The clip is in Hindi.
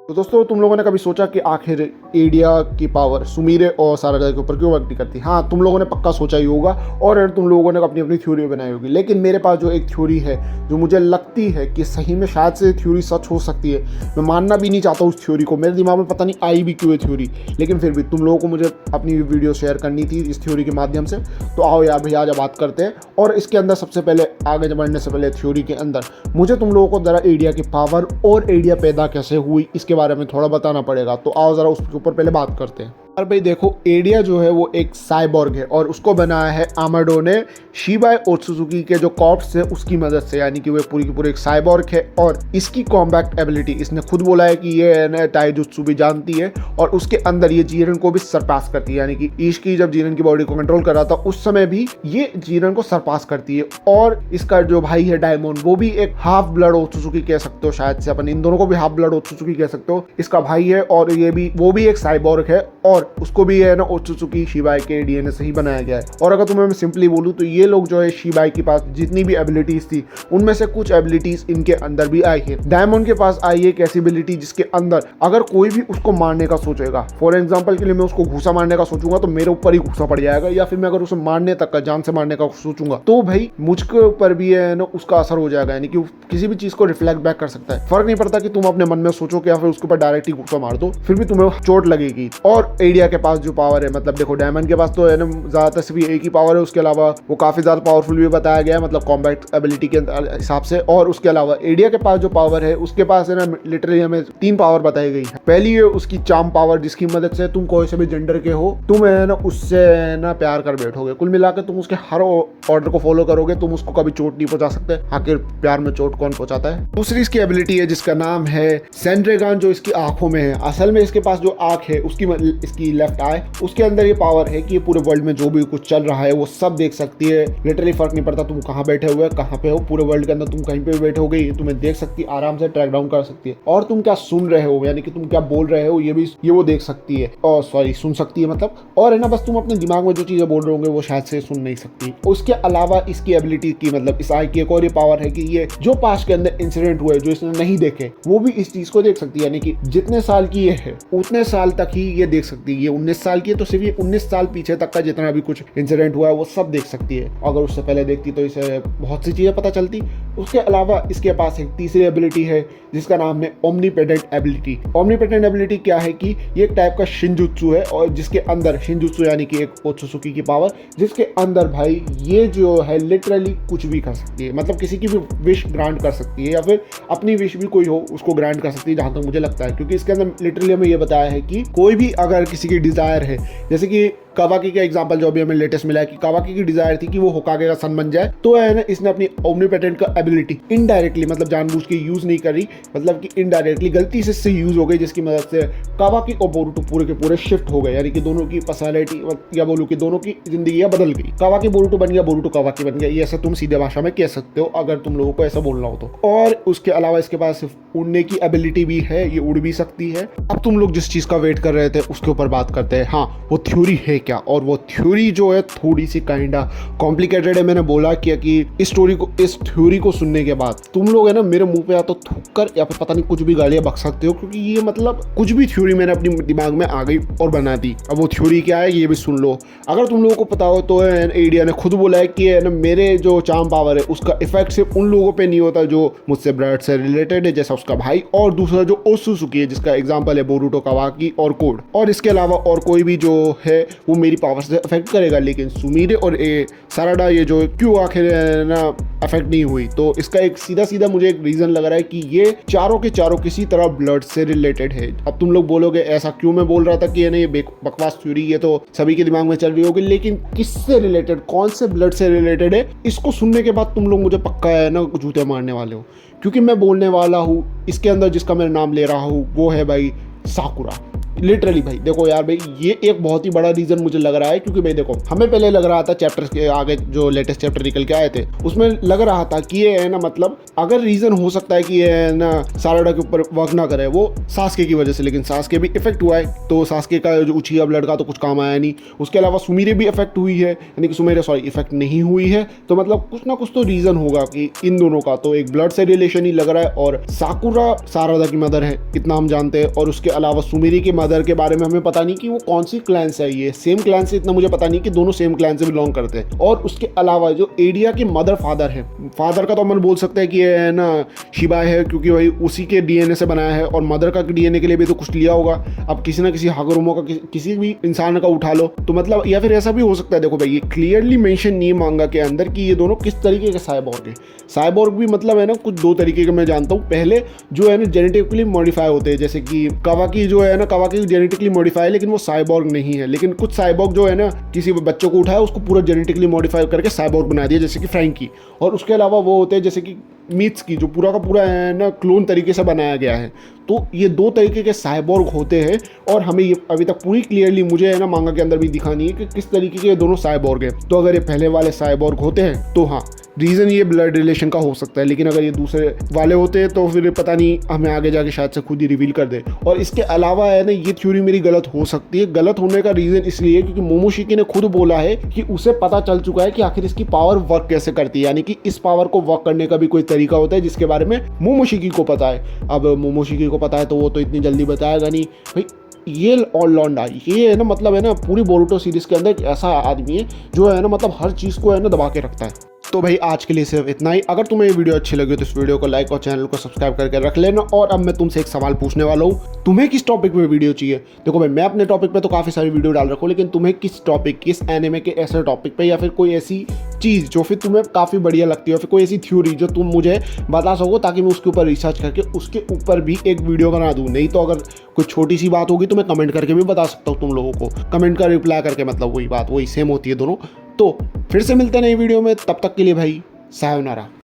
तो दोस्तों, तुम लोगों ने कभी सोचा कि आखिर एडिया की पावर सुमीरे और सारादा के ऊपर क्यों वर्क नहीं करती? हाँ, तुम लोगों ने पक्का सोचा ही होगा और तुम लोगों ने अपनी अपनी थ्योरी बनाई होगी। लेकिन मेरे पास जो एक थ्योरी है जो मुझे लगती है कि सही में शायद से थ्योरी सच हो सकती है। मैं मानना भी नहीं चाहता उस थ्योरी को, मेरे दिमाग में पता नहीं आई भी क्यों है थ्योरी, लेकिन फिर भी तुम लोगों को मुझे अपनी वीडियो शेयर करनी थी इस थ्योरी के माध्यम से। तो आओ यार भैया, आज बात करते हैं। और इसके अंदर सबसे पहले आगे बढ़ने से पहले थ्योरी के अंदर मुझे तुम लोगों को जरा एडिया की पावर और एडिया पैदा कैसे हुई इसके बारे में थोड़ा बताना पड़ेगा। तो आओ जरा उसके ऊपर पहले बात करते हैं। और भाई देखो, एडिया जो है वो एक साइबॉर्ग है और उसको बनाया है आमाडो ने शिबा ओत्सुजुकी के जो कॉर्प्स है उसकी मदद से, यानी कि वो पूरी की पूरी एक साइबॉर्ग है। और इसकी कॉम्बैक्ट एबिलिटी, इसने खुद बोला है कि ये टाइजुत्सु भी जानती है और उसके अंदर ये जीरन को भी सरपास करती है। यानी कि ईशकी जब जीरन की बॉडी को कंट्रोल कर रहा था उस समय भी ये जीरन को सरपास करती है। और इसका जो भाई है डायमंड, वो भी एक हाफ ब्लड ओत्सुजुकी कह सकते हो, शायद से अपन इन दोनों को भी हाफ ब्लड ओत्सुजुकी कह सकते हो। इसका भाई है और ये भी, वो भी एक साइबॉर्ग है और उसको भी है ना ओत्सुजुकी शिबाई के डीएनए से ही बनाया गया है। और अगर तुम्हें मैं सिंपली बोलूं तो ये लोग जो है शिबाई के पास जितनी भी एबिलिटीज थी उनमें से कुछ एबिलिटीज इनके अंदर भी आई है। डायमंड के पास आई है एक ऐसी एबिलिटी जिसके अंदर अगर कोई भी उसको मारने का सोचेगा, फॉर एग्जाम्पल के लिए मैं उसको घूसा मारने का सोचूंगा तो मेरे ऊपर ही घूसा पड़ जाएगा, या फिर मैं अगर उसे मारने तक का, जान से मारने का सोचूंगा तो भाई मुझके ऊपर भी है ना उसका असर हो जाएगा। यानी कि किसी भी चीज को रिफ्लेक्ट बैक कर सकता है। फर्क नहीं पड़ता कि तुम अपने मन में सोचो कि या फिर उसके ऊपर डायरेक्टली घूसा मार दो, फिर भी तुम्हें चोट लगेगी। और एडिया के पास जो पावर है, मतलब देखो डायमंड के पास तो है ना ज्यादातर सिर्फ एक ही पावर है, उसके अलावा वो काफी ज्यादा पावरफुल भी बताया गया है, मतलब कॉम्बैट एबिलिटी के हिसाब से। और उसके अलावा एडिया के पास जो पावर है उसके पास है ना लिटरली हमें 3 पावर बताई गई है। पहली है उसकी चार्म पावर, जिसकी मदद से तुम कोई से भी जेंडर के हो, तुम है ना उससे ना प्यार कर बैठोगे। कुल मिलाकर तुम उसके हर ऑर्डर को फॉलो करोगे, तुम उसको कभी चोट नहीं पहुंचा सकते। आखिर प्यार में चोट कौन पहुंचाता है। दूसरी इसकी एबिलिटी है जिसका नाम है सेंड्रेगान, जो इसकी आंखों में है। असल में इसके पास जो आंख है उसकी इसकी लेफ्ट आई, उसके अंदर ये पावर है कि ये पूरे वर्ल्ड में जो भी कुछ चल रहा है वो सब देख सकती है। लिटरली फर्क नहीं पड़ता तुम कहाँ बैठे हुए, कहाँ पे हो, पूरे वर्ल्ड के अंदर तुम कहीं पे भी बैठे हो गई, तुम्हें देख सकती है, आराम से ट्रैक डाउन कर सकती है। और तुम क्या सुन रहे हो, यानी कि तुम क्या बोल रहे हो, ये वो देख सकती है। और सॉरी, सुन सकती है मतलब। और है ना बस तुम अपने दिमाग में जो चीजें बोल रहे होंगे वो शायद से सुन नहीं सकती। उसके अलावा इसकी एबिलिटी की, मतलब इस आई की एक और ये पावर है कि ये जो पास्ट के अंदर इंसिडेंट हुए जो इसने नहीं देखे वो भी इस चीज को देख सकती है। यानी कि जितने साल की ये है उतने साल तक ही ये देख सकती है। ये 19 साल की है तो सिर्फ ये 19 साल पीछे तक का जितना भी कुछ इंसिडेंट हुआ है वो सब देख सकती है। अगर उससे पहले देखती तो इसे बहुत सी चीजें पता चलती। उसके अलावा इसके पास एक तीसरी एबिलिटी है जिसका नाम है ओमनीपेटेंट एबिलिटी। ओमनीपेटेंट एबिलिटी क्या है कि ये एक टाइप का शिनजुत्सु है और जिसके अंदर शिनजुत्सु यानी कि एक ओत्सुजुकी की पावर, जिसके अंदर भाई ये जो है लिटरली कुछ भी कर सकती है। मतलब किसी की भी विश ग्रांट कर सकती है या फिर अपनी विश भी कोई हो उसको ग्रांट कर सकती है, जहां तक मुझे लगता है। क्योंकि इसके अंदर लिटरली हमें ये बताया है कि कोई भी अगर किसी की डिजायर है, जैसे कि कावाकी का एग्जांपल जो अभी हमें लेटेस्ट मिला है कि कावाकी की डिजायर थी कि वो होकागे का सन बन जाए, तो है ना इसने अपनी ओमनीपेटेंट का एबिलिटी इनडायरेक्टली, मतलब जानबूझ के यूज नहीं करी, मतलब कि इनडायरेक्टली गलती से इससे यूज हो गई, जिसकी मदद से कावाकी और बोरुतो पूरे के पूरे शिफ्ट हो गए। यानी कि दोनों की पर्सनालिटी या बोलूं कि दोनों की जिंदगी बदल गई। कावाकी बोरुतो बन गया, बोरुतो कावाकी बन गया। ये ऐसा तुम सीधे भाषा में कह सकते हो अगर तुम लोगों को ऐसा बोलना हो तो। और उसके अलावा इसके पास उड़ने की एबिलिटी भी है, ये उड़ भी सकती है। अब तुम लोग जिस चीज का वेट कर रहे थे उसके ऊपर बात करते हैं। हाँ, वो थ्योरी है क्या? और वो थ्योरी जो है थोड़ी सी काइंडा कॉम्प्लिकेटेड है। मैंने बोला कि इस थ्योरी को सुनने के बाद तुम लोग है ना मेरे मुंह पे या तो थूक कर या फिर पता नहीं कुछ भी गालियां बक सकते हो, क्योंकि ये मतलब कुछ भी थ्योरी मैंने अपनी दिमाग में आ गई और बना दी। अब वो थ्योरी क्या है ये भी सुन लो। अगर तुम लोगों को पता हो तो एडिया ने खुद बोला है कि है ना मेरे जो चार्म पावर है उसका इफेक्ट सिर्फ उन लोगों पे नहीं होता जो मुझसे ब्लड से रिलेटेड है, जैसा उसका भाई, और दूसरा जो ओत्सुजुकी है जिसका एग्जांपल है बोरुतो कावाकी और कोड। और इसके अलावा और कोई भी जो है वो मेरी पावर से अफेक्ट करेगा। लेकिन सुमीरे और सारादा ये जो क्यों आखिर ना अफेक्ट नहीं हुई, तो इसका एक सीधा मुझे एक रीजन लग रहा है कि ये चारों के चारों किसी तरह ब्लड से रिलेटेड है। अब तुम लोग बोलोगे ऐसा क्यों मैं बोल रहा था कि ये बकवास थ्योरी ये तो सभी के दिमाग में चल रही होगी, लेकिन किससे रिलेटेड, कौन से ब्लड से रिलेटेड है, इसको सुनने के बाद तुम लोग मुझे पक्का है ना जूते मारने वाले हो। क्योंकि मैं बोलने वाला हूँ इसके अंदर जिसका मैं नाम ले रहा हूँ वो है भाई साकुरा। लिटरली भाई देखो यार भाई, ये एक बहुत ही बड़ा रीजन मुझे लग रहा है, क्योंकि भाई देखो हमें पहले लग रहा था चैप्टर्स के आगे जो लेटेस्ट चैप्टर निकल के आए थे उसमें लग रहा था कि ये है ना, मतलब अगर रीजन हो सकता है कि ये है ना साराडा के ऊपर वर्क ना करे वो सास्के की वजह से, लेकिन सास्के भी इफेक्ट हुआ है, तो सास्के का जो उचिया ब्लड का तो कुछ काम आया नहीं। उसके अलावा सुमीरे भी इफेक्ट हुई है, यानी कि सुमीरे सॉरी इफेक्ट नहीं हुई है, तो मतलब कुछ ना कुछ तो रीजन होगा कि इन दोनों का तो एक ब्लड से रिलेशन ही लग रहा है। और साकुरा साराडा की मदर है इतना हम जानते हैं, और उसके अलावा सुमीरी की मदर के बारे में हमें पता नहीं कि वो कौन सी क्लैन से आई है, सेम क्लैन से इतना मुझे पता नहीं कि दोनों सेम क्लैन से बिलोंग करते हैं। और उसके अलावा जो एडिया के मदर फादर है, फादर का तो अपन बोल सकते हैं कि ये है ना शिबा है, क्योंकि भाई उसी के डीएनए से बनाया है, और मदर का डीएनए के लिए भी तो कुछ लिया होगा। अब किसी ना किसी हागरुमो का किसी भी इंसान का उठा लो तो मतलब, या फिर ऐसा भी हो सकता है। देखो भाई ये क्लियरली मेंशन नहीं है मांगा के अंदर कि ये दोनों किस तरीके के साइबोर्ग है। साइबोर्ग भी मतलब है ना कुछ दो तरीके के मैं जानता हूँ। पहले जो है ना जेनेटिकली मॉडिफाई होते हैं, जैसे कि कावाकी जो है ना, कावाकी जेनेटिकली मॉडिफाई है लेकिन वो साइबोर्ग नहीं है। लेकिन कुछ साइबोर्ग जो है ना किसी बच्चों को उठाया उसको पूरा जेनेटिकली मॉडिफाई करके साइबोर्ग बना दिया, जैसे कि फ्रैंकी। और उसके अलावा वो होते हैं जैसे कि मीट्स की जो पूरा का पूरा है ना क्लोन तरीके से बनाया गया है। तो ये दो तरीके के साइबोर्ग होते हैं, और हमें ये अभी तक पूरी क्लियरली मुझे है ना मांगा के अंदर भी दिखानी है कि किस तरीके के दोनों साइबोर्ग हैं। तो अगर ये पहले वाले साइबोर्ग होते हैं तो हाँ रीज़न ये ब्लड रिलेशन का हो सकता है, लेकिन अगर ये दूसरे वाले होते हैं तो फिर पता नहीं, हमें आगे जाके शायद से खुद ही रिवील कर दे। और इसके अलावा है ना ये थ्योरी मेरी गलत हो सकती है। गलत होने का रीज़न इसलिए क्योंकि मोमोशिकी ने खुद बोला है कि उसे पता चल चुका है कि आखिर इसकी पावर वर्क कैसे करती है, यानी कि इस पावर को वर्क करने का भी कोई तरीका होता है जिसके बारे में मोमोशिकी को पता है। अब मोमोशिकी को पता है तो वो तो इतनी जल्दी बताएगा नहीं भाई। ये और लॉन्डा ये है ना, मतलब है ना पूरी बोरुटो सीरीज के अंदर एक ऐसा आदमी है जो है ना मतलब हर चीज़ को है ना दबा के रखता है। तो भाई आज के लिए सिर्फ इतना ही। अगर तुम्हें ये वीडियो अच्छी लगी तो इस वीडियो को लाइक और चैनल को सब्सक्राइब करके रख लेना। और अब मैं तुमसे एक सवाल पूछने वाला हूँ, तुम्हें किस टॉपिक पे वीडियो चाहिए? देखो भाई मैं अपने टॉपिक पे तो काफ़ी सारी वीडियो डाल रखा हूँ, लेकिन तुम्हें किस टॉपिक, किस एनिमे के ऐसे टॉपिक पे, या फिर कोई ऐसी चीज़ जो फिर तुम्हें काफ़ी बढ़िया लगती है, फिर कोई ऐसी थ्योरी जो तुम मुझे बता सको, ताकि मैं उसके ऊपर रिसर्च करके उसके ऊपर भी एक वीडियो बना दूँ। नहीं तो अगर कोई छोटी सी बात होगी तो मैं कमेंट करके भी बता सकता हूँ तुम लोगों को, कमेंट का रिप्लाई करके, मतलब वही बात वही सेम होती है दोनों। तो फिर से मिलते हैं नई वीडियो में, तब तक के लिए भाई सायोनारा।